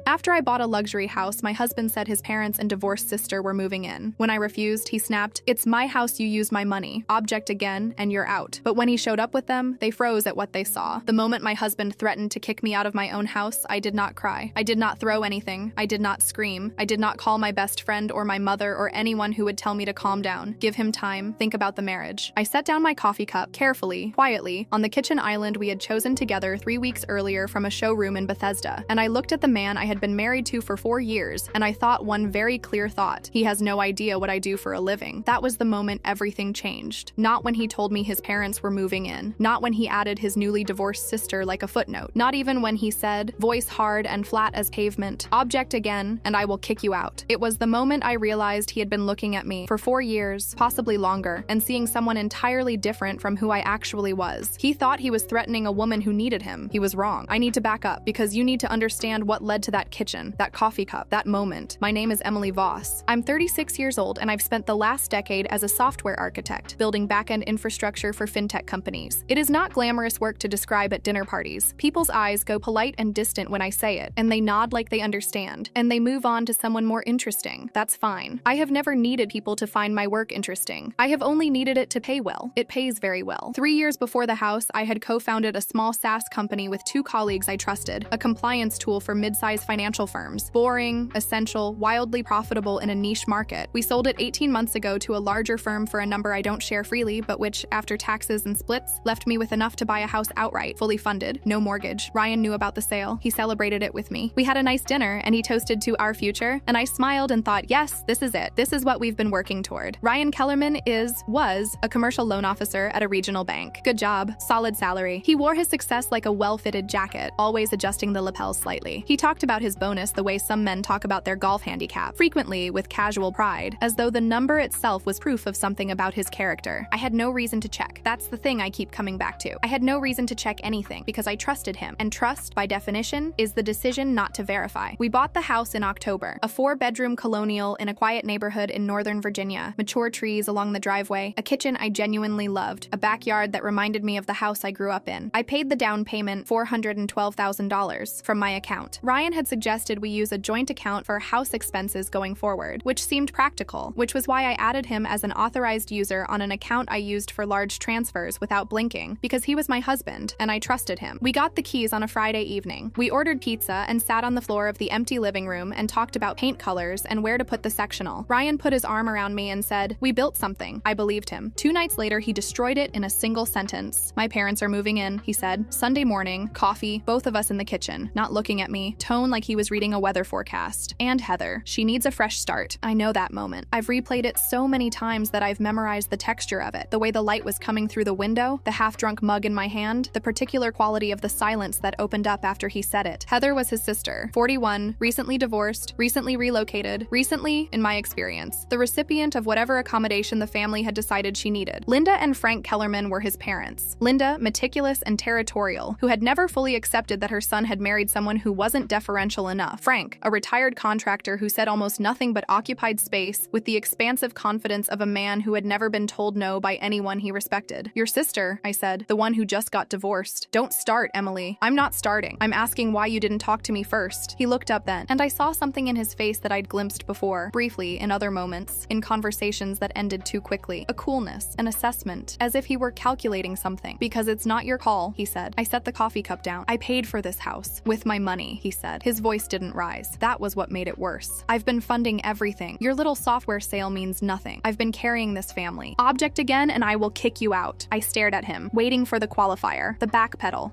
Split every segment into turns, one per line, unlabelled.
After I bought a luxury house, my husband said his parents and divorced sister were moving in. When I refused, he snapped, "It's my house, you use my money. Object again, and you're out." But when he showed up with them, they froze at what they saw. The moment my husband threatened to kick me out of my own house, I did not cry. I did not throw anything. I did not scream. I did not call my best friend or my mother or anyone who would tell me to calm down. Give him time. Think about the marriage. I set down my coffee cup, carefully, quietly, on the kitchen island we had chosen together 3 weeks earlier from a showroom in Bethesda, and I looked at the man I had been married to for 4 years, and I thought one very clear thought: he has no idea what I do for a living. That was the moment everything changed. Not when he told me his parents were moving in. Not when he added his newly divorced sister like a footnote. Not even when he said, voice hard and flat as pavement, "Object again, and I will kick you out." It was the moment I realized he had been looking at me for 4 years, possibly longer, and seeing someone entirely different from who I actually was. He thought he was threatening a woman who needed him. He was wrong. I need to back up, because you need to understand what led to that kitchen, that coffee cup, that moment. My name is Emily Voss. I'm 36 years old, and I've spent the last decade as a software architect, building back-end infrastructure for fintech companies. It is not glamorous work to describe at dinner parties. People's eyes go polite and distant when I say it, and they nod like they understand, and they move on to someone more interesting. That's fine. I have never needed people to find my work interesting. I have only needed it to pay well. It pays very well. 3 years before the house, I had co-founded a small SaaS company with 2 colleagues I trusted, a compliance tool for mid-sized financial firms. Boring, essential, wildly profitable in a niche market. We sold it 18 months ago to a larger firm for a number I don't share freely, but which, after taxes and splits, left me with enough to buy a house outright, fully funded, no mortgage. Ryan knew about the sale. He celebrated it with me. We had a nice dinner, and he toasted to our future, and I smiled and thought, yes, this is it. This is what we've been working toward. Ryan Kellerman was a commercial loan officer at a regional bank. Good job, solid salary. He wore his success like a well-fitted jacket, always adjusting the lapels slightly. He talked about his bonus the way some men talk about their golf handicap, frequently with casual pride, as though the number itself was proof of something about his character. I had no reason to check. That's the thing I keep coming back to. I had no reason to check anything, because I trusted him, and trust, by definition, is the decision not to verify. We bought the house in October, a 4-bedroom colonial in a quiet neighborhood in Northern Virginia, mature trees along the driveway, a kitchen I genuinely loved, a backyard that reminded me of the house I grew up in. I paid the down payment, $412,000, from my account. Ryan had suggested we use a joint account for house expenses going forward, which seemed practical, which was why I added him as an authorized user on an account I used for large transfers without blinking, because he was my husband, and I trusted him. We got the keys on a Friday evening. We ordered pizza and sat on the floor of the empty living room and talked about paint colors and where to put the sectional. Ryan put his arm around me and said, "We built something." I believed him. 2 nights later, he destroyed it in a single sentence. "My parents are moving in," he said. Sunday morning, coffee, both of us in the kitchen, not looking at me, tone like he was reading a weather forecast. "And Heather, she needs a fresh start." I know that moment. I've replayed it so many times that I've memorized the texture of it, the way the light was coming through the window, the half-drunk mug in my hand, the particular quality of the silence that opened up after he said it. Heather was his sister, 41, recently divorced, recently relocated, recently, in my experience, the recipient of whatever accommodation the family had decided she needed. Linda and Frank Kellerman were his parents. Linda, meticulous and territorial, who had never fully accepted that her son had married someone who wasn't deferential enough. Frank, a retired contractor who said almost nothing but occupied space with the expansive confidence of a man who had never been told no by anyone he respected. "Your sister," I said, "the one who just got divorced." "Don't start, Emily." "I'm not starting. I'm asking why you didn't talk to me first." He looked up then, and I saw something in his face that I'd glimpsed before, briefly, in other moments, in conversations that ended too quickly. A coolness, an assessment, as if he were calculating something. "Because it's not your call," he said. I set the coffee cup down. "I paid for this house. With my money," he said. His voice didn't rise. That was what made it worse. "I've been funding everything. Your little software sale means nothing. I've been carrying this family. Object again, and I will kick you out." I stared at him, waiting for the qualifier, the backpedal,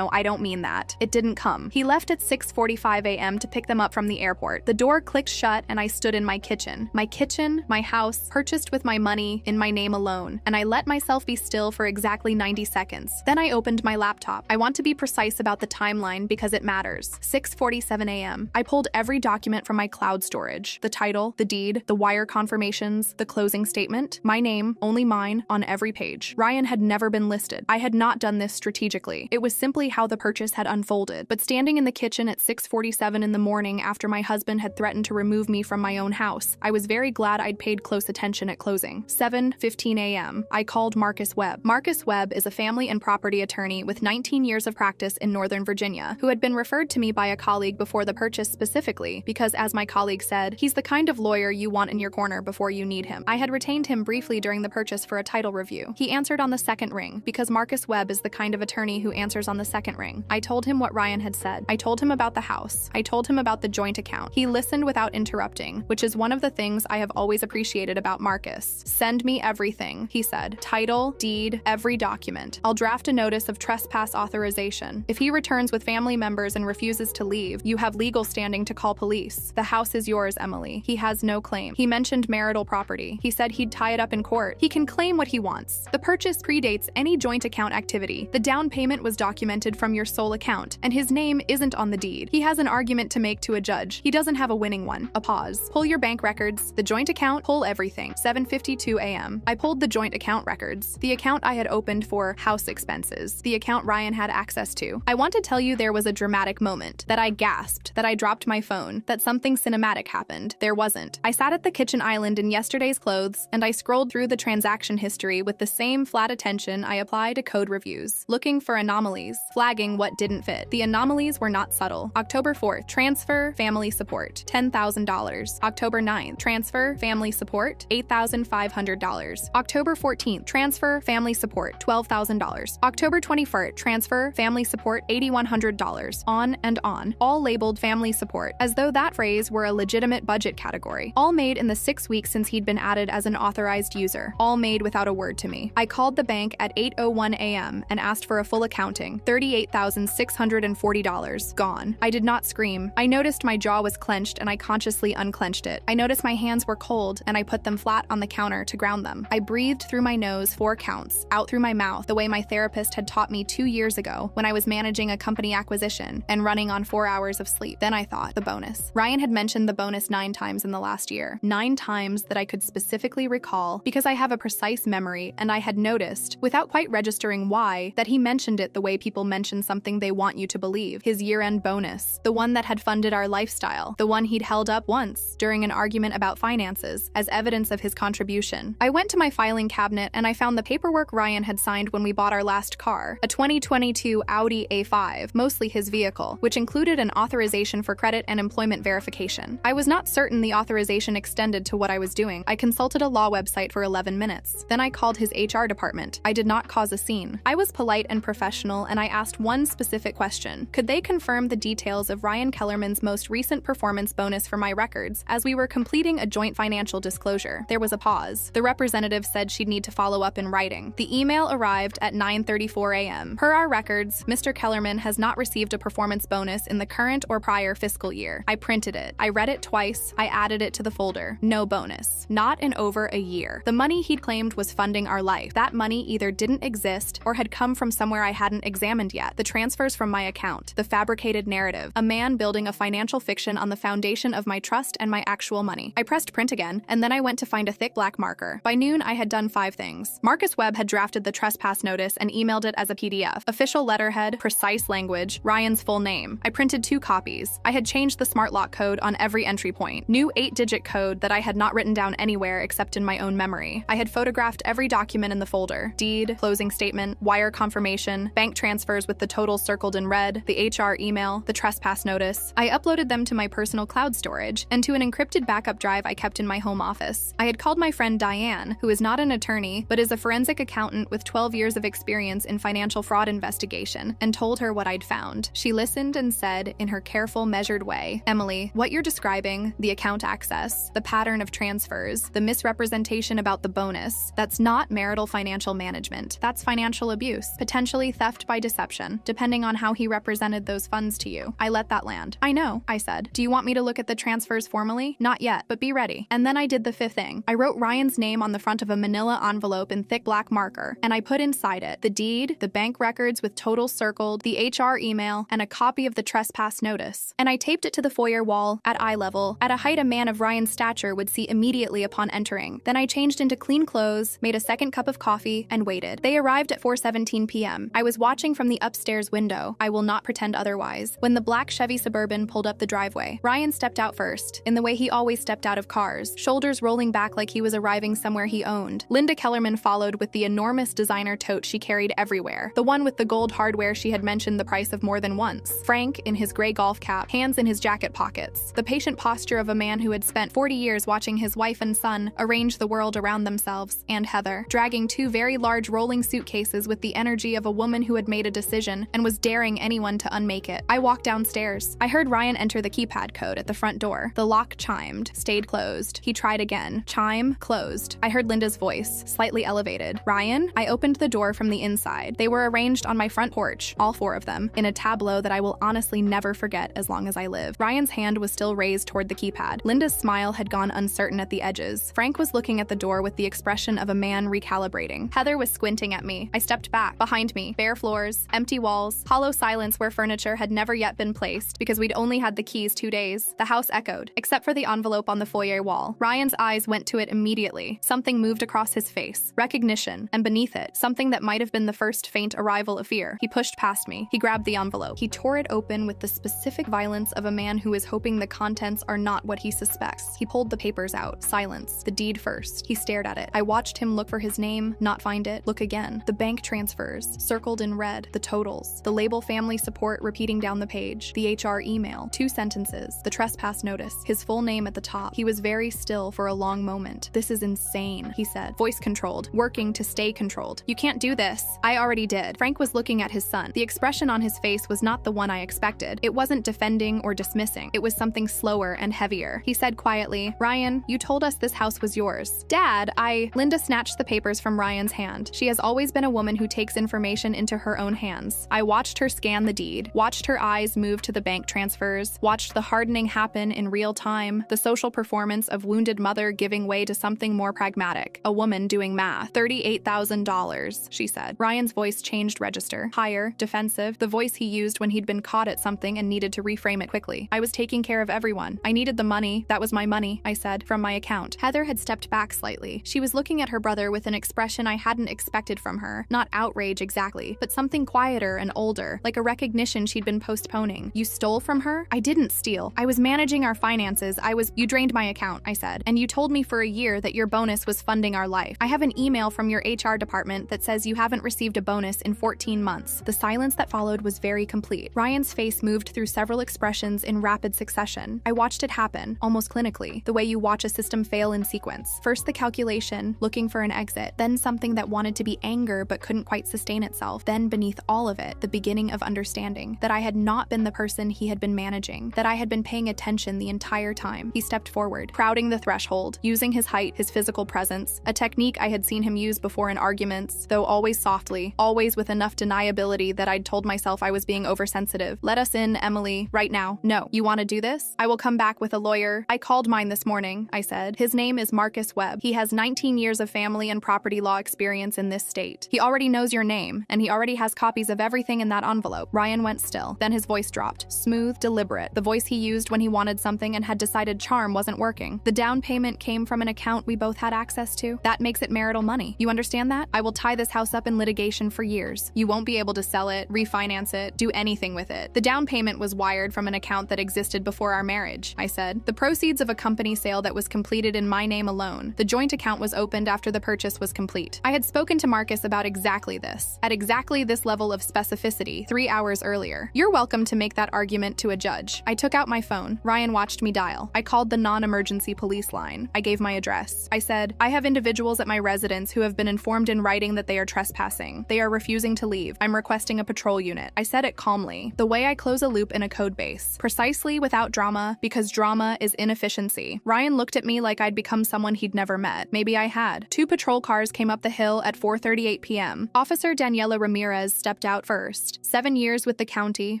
I don't mean that. It didn't come. He left at 6:45 a.m. to pick them up from the airport. The door clicked shut, and I stood in my kitchen. My kitchen, my house, purchased with my money, in my name alone. And I let myself be still for exactly 90 seconds. Then I opened my laptop. I want to be precise about the timeline because it matters. 6:47 a.m. I pulled every document from my cloud storage. The title, the deed, the wire confirmations, the closing statement. My name, only mine, on every page. Ryan had never been listed. I had not done this strategically. It was simply how the purchase had unfolded. But standing in the kitchen at 6:47 in the morning after my husband had threatened to remove me from my own house, I was very glad I'd paid close attention at closing. 7:15 a.m. I called Marcus Webb. Marcus Webb is a family and property attorney with 19 years of practice in Northern Virginia, who had been referred to me by a colleague colleague before the purchase specifically because, as my colleague said, he's the kind of lawyer you want in your corner before you need him. I had retained him briefly during the purchase for a title review. He answered on the second ring because Marcus Webb is the kind of attorney who answers on the second ring. I told him what Ryan had said. I told him about the house. I told him about the joint account. He listened without interrupting, which is one of the things I have always appreciated about Marcus. Send me everything, he said. Title, deed, every document. I'll draft a notice of trespass authorization. If he returns with family members and refuses to leave, you have legal standing to call police. The house is yours, Emily. He has no claim. He mentioned marital property. He said he'd tie it up in court. He can claim what he wants. The purchase predates any joint account activity. The down payment was documented from your sole account, and his name isn't on the deed. He has an argument to make to a judge. He doesn't have a winning one. A pause. Pull your bank records. The joint account. Pull everything. 7:52 a.m. I pulled the joint account records. The account I had opened for house expenses. The account Ryan had access to. I want to tell you there was a dramatic moment. That I gasped. That I dropped my phone. That something cinematic happened. There wasn't. I sat at the kitchen island in yesterday's clothes, and I scrolled through the transaction history with the same flat attention I apply to code reviews, looking for anomalies, flagging what didn't fit. The anomalies were not subtle. October 4th, transfer, family support, $10,000. October 9th, transfer, family support, $8,500. October 14th, transfer, family support, $12,000. October 21st, transfer, family support, $8,100. On and on, all labeled family support, as though that phrase were a legitimate budget category. All made in the 6 weeks since he'd been added as an authorized user. All made without a word to me. I called the bank at 8:01 a.m. and asked for a full accounting. $38,640. Gone. I did not scream. I noticed my jaw was clenched and I consciously unclenched it. I noticed my hands were cold and I put them flat on the counter to ground them. I breathed through my nose 4 counts, out through my mouth the way my therapist had taught me 2 years ago when I was managing a company acquisition and running on 4 hours of sleep. Then I thought, the bonus. Ryan had mentioned the bonus 9 times in the last year. 9 times that I could specifically recall because I have a precise memory and I had noticed, without quite registering why, that he mentioned it the way people mention something they want you to believe. His year-end bonus. The one that had funded our lifestyle. The one he'd held up once during an argument about finances as evidence of his contribution. I went to my filing cabinet and I found the paperwork Ryan had signed when we bought our last car, a 2022 Audi A5, mostly his vehicle, which included an authorization for credit and employment verification. I was not certain the authorization extended to what I was doing. I consulted a law website for 11 minutes. Then I called his HR department. I did not cause a scene. I was polite and professional and I asked one specific question. Could they confirm the details of Ryan Kellerman's most recent performance bonus for my records as we were completing a joint financial disclosure? There was a pause. The representative said she'd need to follow up in writing. The email arrived at 9:34 a.m. Per our records, Mr. Kellerman has not received a performance bonus in the current or prior fiscal year. I printed it. I read it twice. I added it to the folder. No bonus. Not in over a year. The money he'd claimed was funding our life. That money either didn't exist or had come from somewhere I hadn't examined yet. The transfers from my account. The fabricated narrative. A man building a financial fiction on the foundation of my trust and my actual money. I pressed print again, and then I went to find a thick black marker. By noon, I had done 5 things. Marcus Webb had drafted the trespass notice and emailed it as a PDF. Official letterhead, precise language, Ryan's full name. I printed 2 copies. I had changed the smart lock code on every entry point. New 8-digit code that I had not written down anywhere except in my own memory. I had photographed every document in the folder. Deed, closing statement, wire confirmation, bank transfers with the totals circled in red, the HR email, the trespass notice. I uploaded them to my personal cloud storage and to an encrypted backup drive I kept in my home office. I had called my friend Diane, who is not an attorney, but is a forensic accountant with 12 years of experience in financial fraud investigation, and told her what I'd found. She listened and said, in her careful, measured way, Emily, what you're describing, the account access, the pattern of transfers, the misrepresentation about the bonus, that's not marital financial management. That's financial abuse, potentially theft by deception, depending on how he represented those funds to you. I let that land. I know, I said. Do you want me to look at the transfers formally? Not yet, but be ready. And then I did the 5th thing. I wrote Ryan's name on the front of a manila envelope in thick black marker, and I put inside it the deed, the bank records with totals circled, the HR email, and a copy of the trespass notice. And I taped it to the foyer wall, at eye level, at a height a man of Ryan's stature would see immediately upon entering. Then I changed into clean clothes, made a second cup of coffee, and waited. They arrived at 4:17 p.m. I was watching from the upstairs window, I will not pretend otherwise, when the black Chevy Suburban pulled up the driveway. Ryan stepped out first, in the way he always stepped out of cars, shoulders rolling back like he was arriving somewhere he owned. Linda Kellerman followed with the enormous designer tote she carried everywhere, the one with the gold hardware she had mentioned the price of more than once. Frank, in his his gray golf cap, hands in his jacket pockets. The patient posture of a man who had spent 40 years watching his wife and son arrange the world around themselves, and Heather, dragging two very large rolling suitcases with the energy of a woman who had made a decision and was daring anyone to unmake it. I walked downstairs. I heard Ryan enter the keypad code at the front door. The lock chimed, stayed closed. He tried again. Chime, closed. I heard Linda's voice, slightly elevated. Ryan? I opened the door from the inside. They were arranged on my front porch, all four of them, in a tableau that I will honestly never forget as long as I live. Ryan's hand was still raised toward the keypad. Linda's smile had gone uncertain at the edges. Frank was looking at the door with the expression of a man recalibrating. Heather was squinting at me. I stepped back. Behind me, bare floors, empty walls, hollow silence where furniture had never yet been placed because we'd only had the keys 2 days. The house echoed, except for the envelope on the foyer wall. Ryan's eyes went to it immediately. Something moved across his face. Recognition, and beneath it, something that might have been the first faint arrival of fear. He pushed past me. He grabbed the envelope. He tore it open with the specific violence of a man who is hoping the contents are not what he suspects. He pulled the papers out. Silence. The deed first. He stared at it. I watched him look for his name, not find it, look again. The bank transfers, circled in red, the totals. The label family support repeating down the page. The HR email. 2 sentences. The trespass notice. His full name at the top. He was very still for a long moment. This is insane, he said. Voice controlled. Working to stay controlled. You can't do this. I already did. Frank was looking at his son. The expression on his face was not the one I expected. It wasn't defending or dismissing. It was something slower and heavier. He said quietly, Ryan, you told us this house was yours. Dad, Linda snatched the papers from Ryan's hand. She has always been a woman who takes information into her own hands. I watched her scan the deed, watched her eyes move to the bank transfers, watched the hardening happen in real time, the social performance of wounded mother giving way to something more pragmatic, a woman doing math. $38,000, she said. Ryan's voice changed register, higher, defensive, the voice he used when he'd been caught at something and needed to reframe it quickly. I was taking care of everyone. I needed the money. That was my money, I said, from my account. Heather had stepped back slightly. She was looking at her brother with an expression I hadn't expected from her. Not outrage exactly, but something quieter and older, like a recognition she'd been postponing. You stole from her? I didn't steal. I was managing our finances. You drained my account, I said, and you told me for a year that your bonus was funding our life. I have an email from your HR department that says you haven't received a bonus in 14 months. The silence that followed was very complete. Ryan's face moved through several expressions in rapid succession. I watched it happen, almost clinically, the way you watch a system fail in sequence. First the calculation, looking for an exit, then something that wanted to be anger but couldn't quite sustain itself, then beneath all of it, the beginning of understanding, that I had not been the person he had been managing, that I had been paying attention the entire time. He stepped forward, crowding the threshold, using his height, his physical presence, a technique I had seen him use before in arguments, though always softly, always with enough deniability that I'd told myself I was being oversensitive. Let us in, Emily, right now. No. You want to do this? I will come back with a lawyer. I called mine this morning, I said. His name is Marcus Webb. He has 19 years of family and property law experience in this state. He already knows your name, and he already has copies of everything in that envelope. Ryan went still. Then his voice dropped. Smooth, deliberate. The voice he used when he wanted something and had decided charm wasn't working. The down payment came from an account we both had access to. That makes it marital money. You understand that? I will tie this house up in litigation for years. You won't be able to sell it, refinance it, do anything with it. The down payment was wired from an account that existed before our marriage, I said. The proceeds of a company sale that was completed in my name alone. The joint account was opened after the purchase was complete. I had spoken to Marcus about exactly this, at exactly this level of specificity, 3 hours earlier. You're welcome to make that argument to a judge. I took out my phone. Ryan watched me dial. I called the non-emergency police line. I gave my address. I said, I have individuals at my residence who have been informed in writing that they are trespassing. They are refusing to leave. I'm requesting a patrol unit. I said it calmly, the way I close a loop in a code base. Precisely without drama, because drama is inefficiency. Ryan looked at me like I'd become someone he'd never met. Maybe I had. 2 patrol cars came up the hill at 4:38 p.m. Officer Daniela Ramirez stepped out first. 7 years with the county,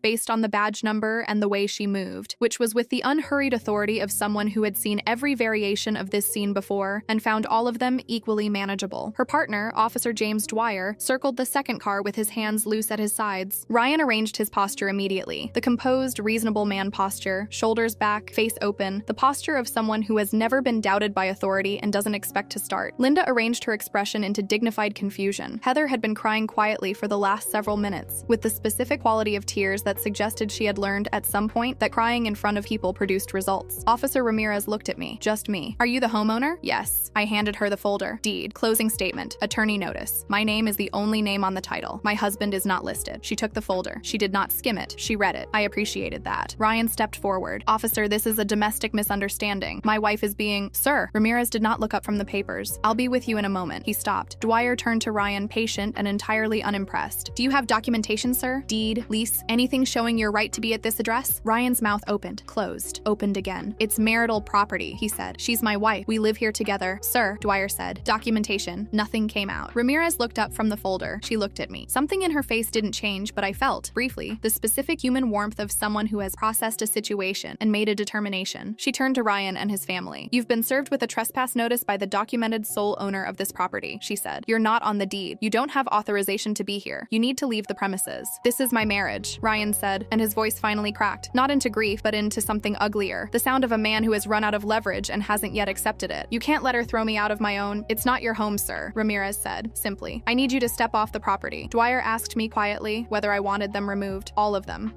based on the badge number and the way she moved, which was with the unhurried authority of someone who had seen every variation of this scene before and found all of them equally manageable. Her partner, Officer James Dwyer, circled the second car with his hands loose at his sides. Ryan arranged his posture immediately. The composed, reasonable man posture, shoulders back, face open, the posture of someone who has never been doubted by authority and doesn't expect to start. Linda arranged her expression into dignified confusion. Heather had been crying quietly for the last several minutes, with the specific quality of tears that suggested she had learned at some point that crying in front of people produced results. Officer Ramirez looked at me. Just me. Are you the homeowner? Yes. I handed her the folder. Deed. Closing statement. Attorney notice. My name is the only name on the title. My husband is not listed. She took the folder. She did not skim it. She read it. it. I appreciated that. Ryan stepped forward. Officer, this is a domestic misunderstanding. My wife is being— Sir, Ramirez did not look up from the papers. I'll be with you in a moment. He stopped. Dwyer turned to Ryan, patient and entirely unimpressed. Do you have documentation, sir? Deed, lease, anything showing your right to be at this address? Ryan's mouth opened, closed, opened again. It's marital property, he said. She's my wife. We live here together. Sir, Dwyer said. Documentation. Nothing came out. Ramirez looked up from the folder. She looked at me. Something in her face didn't change, but I felt, briefly, the specific human warmth of someone who has processed a situation and made a determination. She turned to Ryan and his family. You've been served with a trespass notice by the documented sole owner of this property, she said. You're not on the deed. You don't have authorization to be here. You need to leave the premises. This is my marriage, Ryan said, and his voice finally cracked. Not into grief, but into something uglier. The sound of a man who has run out of leverage and hasn't yet accepted it. You can't let her throw me out of my own. It's not your home, sir, Ramirez said, simply. I need you to step off the property. Dwyer asked me quietly whether I wanted them removed. All of them,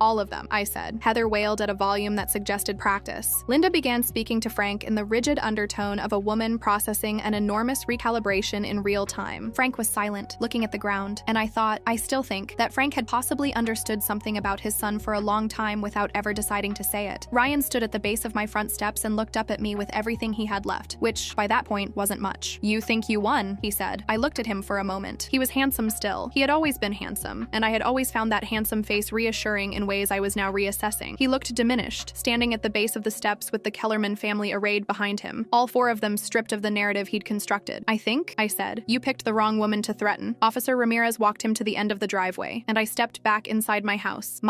I said. Heather wailed at a volume that suggested practice. Linda began speaking to Frank in the rigid undertone of a woman processing an enormous recalibration in real time. Frank was silent, looking at the ground, and I still think, that Frank had possibly understood something about his son for a long time without ever deciding to say it. Ryan stood at the base of my front steps and looked up at me with everything he had left, which, by that point, wasn't much. You think you won, he said. I looked at him for a moment. He was handsome still. He had always been handsome, and I had always found that handsome face reassuring in ways I was now reassessing. He looked diminished, standing at the base of the steps with the Kellerman family arrayed behind him, all four of them stripped of the narrative he'd constructed. I said. You picked the wrong woman to threaten. Officer Ramirez walked him to the end of the driveway, and I stepped back inside my house,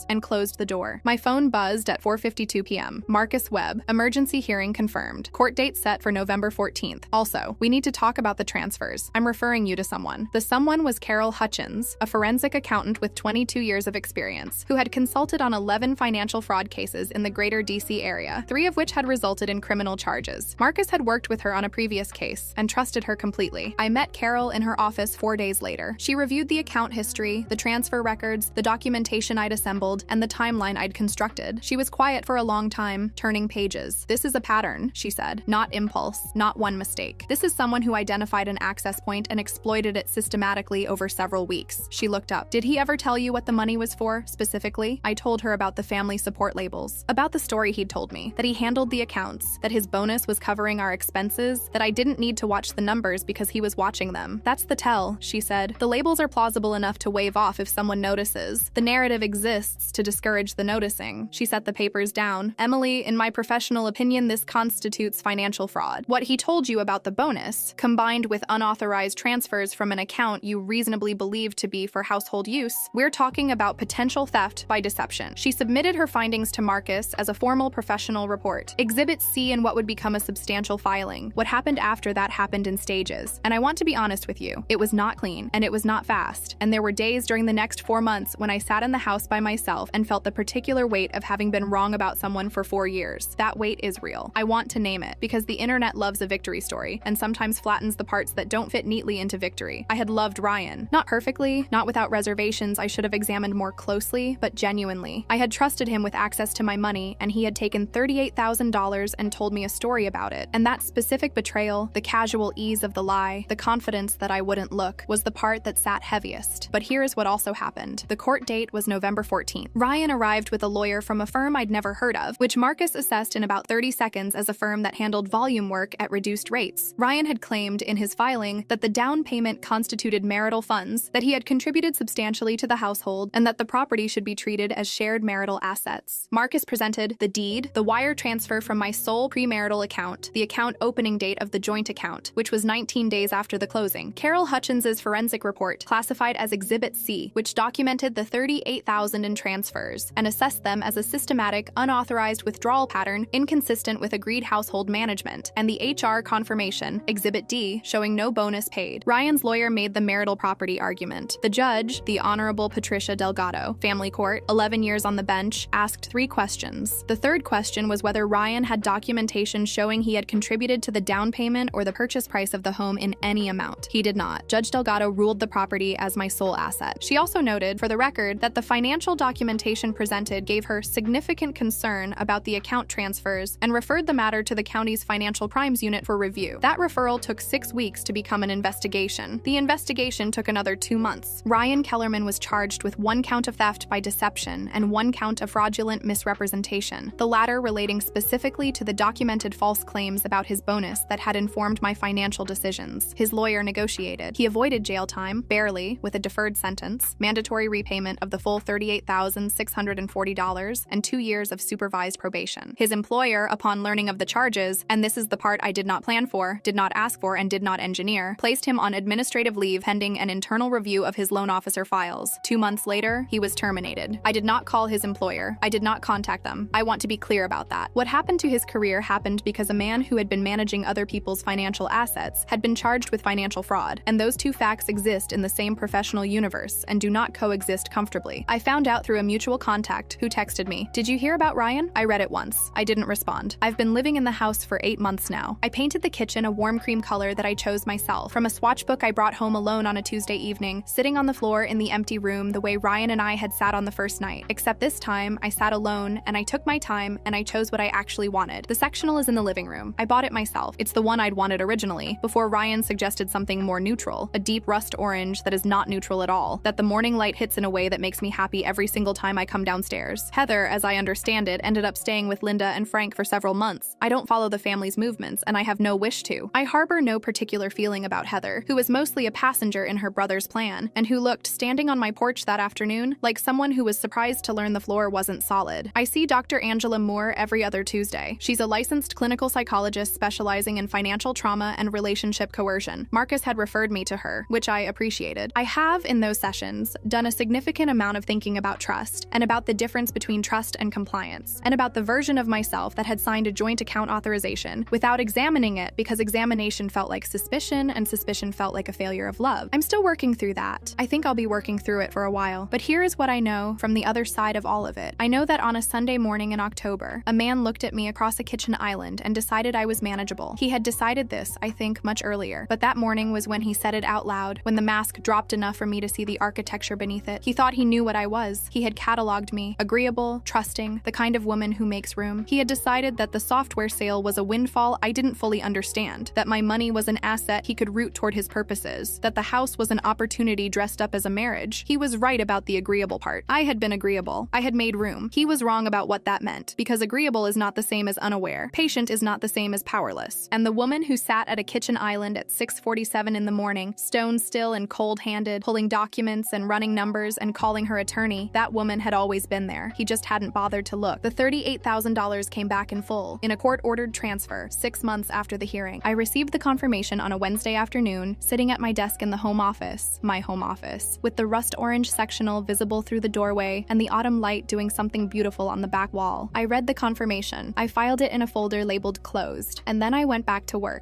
and closed the door. My phone buzzed at 4:52 p.m. Marcus Webb, emergency hearing confirmed. Court date set for November 14th. Also, we need to talk about the transfers. I'm referring you to someone. The someone was Carol Hutchins, a forensic accountant with 22 years of experience, who had consulted on 11 financial fraud cases in the greater DC area, 3 of which had resulted in criminal charges. Marcus had worked with her on a previous case and trusted her completely. I met Carol in her office 4 days later. She reviewed the account history, the transfer records, the documentation I'd assembled, and the timeline I'd constructed. She was quiet for a long time, turning pages. This is a pattern, she said. Not impulse, not one mistake. This is someone who identified an access point and exploited it systematically over several weeks. She looked up. Did he ever tell you what the money was for, specifically? I told her about the family support labels, about the story he'd told me, that he handled the accounts, that his bonus was covering our expenses, that I didn't need to watch the numbers because he was watching them. That's the tell, she said. The labels are plausible enough to wave off if someone notices. The narrative exists to discourage the noticing. She set the papers down. Emily, in my professional opinion, this constitutes financial fraud. What he told you about the bonus, combined with unauthorized transfers from an account you reasonably believed to be for household use, we're talking about potential theft by deception. She submitted her findings to Marcus as a formal professional report. Exhibit C in what would become a substantial filing. What happened after that happened in stages. And I want to be honest with you, it was not clean, and it was not fast. And there were days during the next 4 months when I sat in the house by myself and felt the particular weight of having been wrong about someone for 4 years. That weight is real. I want to name it, because the internet loves a victory story, and sometimes flattens the parts that don't fit neatly into victory. I had loved Ryan. Not perfectly, not without reservations I should have examined more closely, but genuinely. I had trusted him with access to my money, and he had taken $38,000 and told me a story about it. And that specific betrayal, the casual ease of the lie, the confidence that I wouldn't look, was the part that sat heaviest. But here's what also happened. The court date was November 14th. Ryan arrived with a lawyer from a firm I'd never heard of, which Marcus assessed in about 30 seconds as a firm that handled volume work at reduced rates. Ryan had claimed in his filing that the down payment constituted marital funds, that he had contributed substantially to the household, and that the property should be treated as shared marital assets. Marcus presented the deed, the wire transfer from my sole premarital account, the account opening date of the joint account, which was 19 days after the closing, Carol Hutchins's forensic report, classified as Exhibit C, which documented the $38,000 in transfers and assessed them as a systematic, unauthorized withdrawal pattern inconsistent with agreed household management, and the HR confirmation, Exhibit D, showing no bonus paid. Ryan's lawyer made the marital property argument. The judge, the Honorable Patricia Delgado, family court, 11 years on the bench, asked 3 questions. The third question was whether Ryan had documentation showing he had contributed to the down payment or the purchase price of the home in any amount. He did not. Judge Delgado ruled the property as my sole asset. She also noted, for the record, that the financial documentation presented gave her significant concern about the account transfers and referred the matter to the county's financial crimes unit for review. That referral took 6 weeks to become an investigation. The investigation took another 2 months. Ryan Kellerman was charged with 1 count of theft by deception deception and 1 count of fraudulent misrepresentation, the latter relating specifically to the documented false claims about his bonus that had informed my financial decisions. His lawyer negotiated. He avoided jail time, barely, with a deferred sentence, mandatory repayment of the full $38,640, and 2 years of supervised probation. His employer, upon learning of the charges, and this is the part I did not plan for, did not ask for, and did not engineer, placed him on administrative leave pending an internal review of his loan officer files. 2 months later, he was terminated. I did not call his employer. I did not contact them. I want to be clear about that. What happened to his career happened because a man who had been managing other people's financial assets had been charged with financial fraud, and those two facts exist in the same professional universe and do not coexist comfortably. I found out through a mutual contact who texted me, "Did you hear about Ryan?" I read it once. I didn't respond. I've been living in the house for 8 months now. I painted the kitchen a warm cream color that I chose myself from a swatch book I brought home alone on a Tuesday evening, sitting on the floor in the empty room the way Ryan and I had sat on the first night. Except this time, I sat alone and I took my time and I chose what I actually wanted. The sectional is in the living room. I bought it myself. It's the one I'd wanted originally, before Ryan suggested something more neutral, a deep rust orange that is not neutral at all, that the morning light hits in a way that makes me happy every single time I come downstairs. Heather, as I understand it, ended up staying with Linda and Frank for several months. I don't follow the family's movements, and I have no wish to. I harbor no particular feeling about Heather, who was mostly a passenger in her brother's plan, and who looked, standing on my porch that afternoon, like someone who was surprised to learn the floor wasn't solid. I see Dr. Angela Moore every other Tuesday. She's a licensed clinical psychologist specializing in financial trauma and relationship coercion. Marcus had referred me to her, which I appreciated. I have, in those sessions, done a significant amount of thinking about trust, and about the difference between trust and compliance, and about the version of myself that had signed a joint account authorization without examining it because examination felt like suspicion and suspicion felt like a failure of love. I'm still working through that. I think I'll be working through it for a while, but here is what I know from the other side of all of it. I know that on a Sunday morning in October, a man looked at me across a kitchen island and decided I was manageable. He had decided this, I think, much earlier, but that morning was when he said it out loud, when the mask dropped enough for me to see the architecture beneath it. He thought he knew what I was. He had cataloged me, agreeable, trusting, the kind of woman who makes room. He had decided that the software sale was a windfall I didn't fully understand, that my money was an asset he could root toward his purposes, that the house was an opportunity dressed up as a marriage. He was right about the agreeable part. I had been agreeable. I had made room. He was wrong about what that meant, because agreeable is not the same as unaware. Patient is not the same as powerless. And the woman who sat at a kitchen island at 6:47 in the morning, stone still and cold-handed, pulling documents and running numbers and calling her attorney, that woman had always been there. He just hadn't bothered to look. The $38,000 came back in full, in a court-ordered transfer, 6 months after the hearing. I received the confirmation on a Wednesday afternoon, sitting at my desk in the home office, my home office, with the rust orange sectional visible through the doorway and the autumn light doing something beautiful on the back wall. I read the confirmation. I filed it in a folder labeled closed, and then I went back to work.